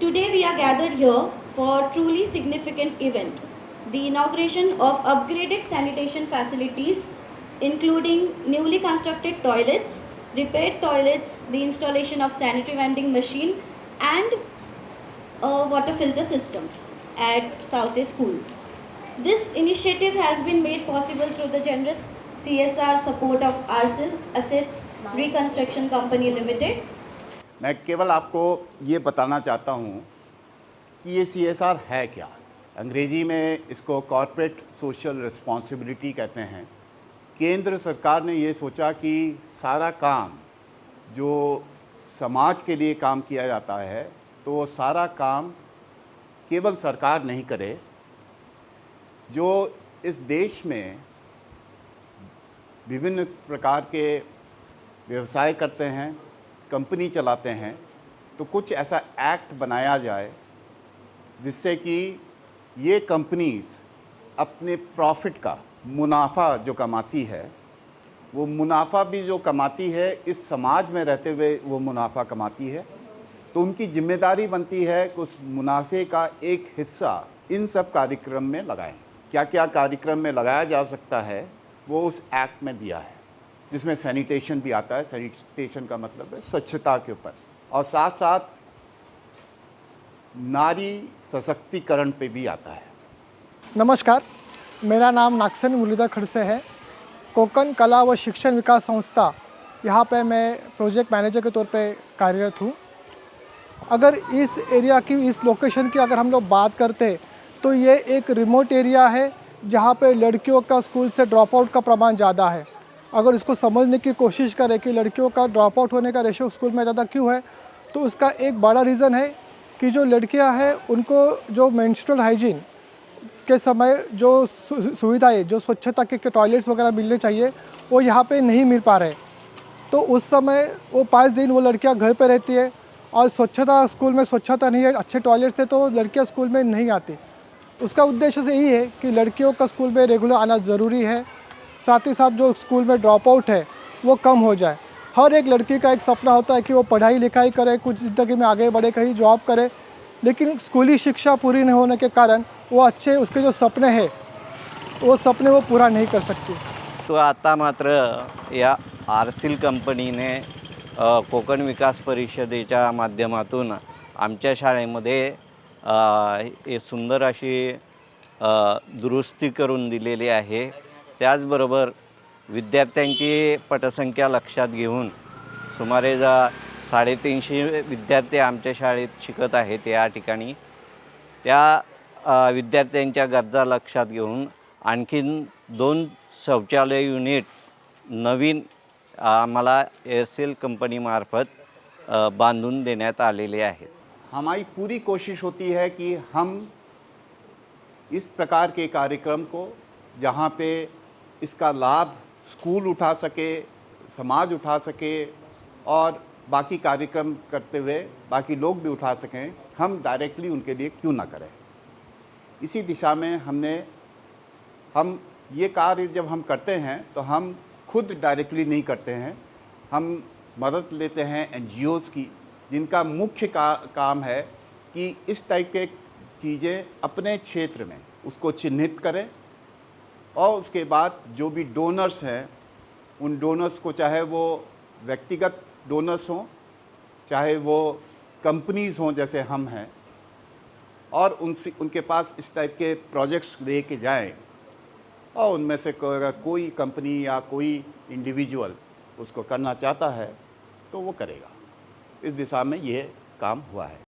Today we are gathered here for a truly significant event, the inauguration of upgraded sanitation facilities including newly constructed toilets, repaired toilets, the installation of sanitary vending machine and a water filter system at South School. This initiative has been made possible through the generous CSR support of Arcel Assets Reconstruction Company Limited. मैं केवल आपको ये बताना चाहता हूँ कि ये CSR है क्या। अंग्रेजी में इसको कॉर्पोरेट सोशल रिस्पॉन्सिबिलिटी कहते हैं। केंद्र सरकार ने ये सोचा कि सारा काम जो समाज के लिए काम किया जाता है तो वो सारा काम केवल सरकार नहीं करे। जो इस देश में विभिन्न प्रकार के व्यवसाय करते हैं, कंपनी चलाते हैं, तो कुछ ऐसा एक्ट बनाया जाए जिससे कि ये कंपनीज़ अपने प्रॉफिट का मुनाफा जो कमाती है, वो मुनाफा भी जो कमाती है इस समाज में रहते हुए वो मुनाफा कमाती है, तो उनकी जिम्मेदारी बनती है कि उस मुनाफे का एक हिस्सा इन सब कार्यक्रम में लगाएं। क्या क्या कार्यक्रम में लगाया जा सकता है वो उस एक्ट में दिया है, जिसमें सैनिटेशन भी आता है। सैनिटेशन का मतलब है स्वच्छता के ऊपर, और साथ साथ नारी सशक्तिकरण पे भी आता है। नमस्कार, मेरा नाम नागसेन मुरलीधर खड़से है। कोकण कला व शिक्षण विकास संस्था, यहाँ पे मैं प्रोजेक्ट मैनेजर के तौर पे कार्यरत हूँ। अगर इस एरिया की, इस लोकेशन की अगर हम लोग बात करते तो ये एक रिमोट एरिया है जहाँ पे लड़कियों का स्कूल से ड्रॉप आउट का प्रमाण ज़्यादा है। अगर इसको समझने की कोशिश करें कि लड़कियों का ड्रॉप आउट होने का रेशो स्कूल में ज़्यादा क्यों है, तो उसका एक बड़ा रीज़न है कि जो लड़कियां हैं उनको जो मेंस्ट्रुअल हाइजीन के समय जो सुविधाएं, जो स्वच्छता के टॉयलेट्स वगैरह मिलने चाहिए, वो यहाँ पे नहीं मिल पा रहे। तो उस समय वो 5 दिन वो लड़कियां घर पे रहती है और स्वच्छता, स्कूल में स्वच्छता नहीं है, अच्छे टॉयलेट्स थे तो लड़कियां स्कूल में नहीं आती। उसका उद्देश्य से यही है कि लड़कियों का स्कूल में रेगुलर आना ज़रूरी है, साथ ही साथ जो स्कूल में ड्रॉप आउट है वो कम हो जाए। हर एक लड़की का एक सपना होता है कि वो पढ़ाई लिखाई करे, कुछ ज़िंदगी में आगे बढ़े, कहीं जॉब करे, लेकिन स्कूली शिक्षा पूरी नहीं होने के कारण वो अच्छे उसके जो सपने हैं वो सपने वो पूरा नहीं कर सकती। तो आता मात्र या आरसील कंपनीने कोकण विकास परिषदेच्या माध्यमातून आमच्या शाळेमध्ये एक सुंदर अशी दुरुस्ती करून दिलेली आहे। त्याचबरोबर विद्यार्थ्यांची पटसंख्या लक्षात घेऊन सुमारे 350 विद्यार्थी आमच्या शाळेत शिकत आहेत या ठिकाणी। त्या विद्यार्थ्यांच्या गरजा लक्षात घेऊन आणखीन 2 शौचालय युनिट नवीन आम्हाला एअरसेल कंपनीमार्फत बांधून देण्यात आलेले आहेत। हमारी पूरी कोशिश होती है कि हम इस प्रकार के कार्यक्रम को, जहाँ पे इसका लाभ स्कूल उठा सके, समाज उठा सके और बाकी कार्यक्रम करते हुए बाकी लोग भी उठा सकें, हम डायरेक्टली उनके लिए क्यों ना करें। इसी दिशा में हम ये कार्य जब हम करते हैं तो हम खुद डायरेक्टली नहीं करते हैं, हम मदद लेते हैं NGOs की, जिनका मुख्य काम है कि इस टाइप के चीज़ें अपने क्षेत्र में उसको चिन्हित करें और उसके बाद जो भी डोनर्स हैं उन डोनर्स को, चाहे वो व्यक्तिगत डोनर्स हों, चाहे वो कंपनीज़ हों जैसे हम हैं, और उनके पास इस टाइप के प्रोजेक्ट्स लेके जाएं और उनमें से कोई कंपनी या कोई इंडिविजुअल उसको करना चाहता है तो वो करेगा। इस दिशा में ये काम हुआ है।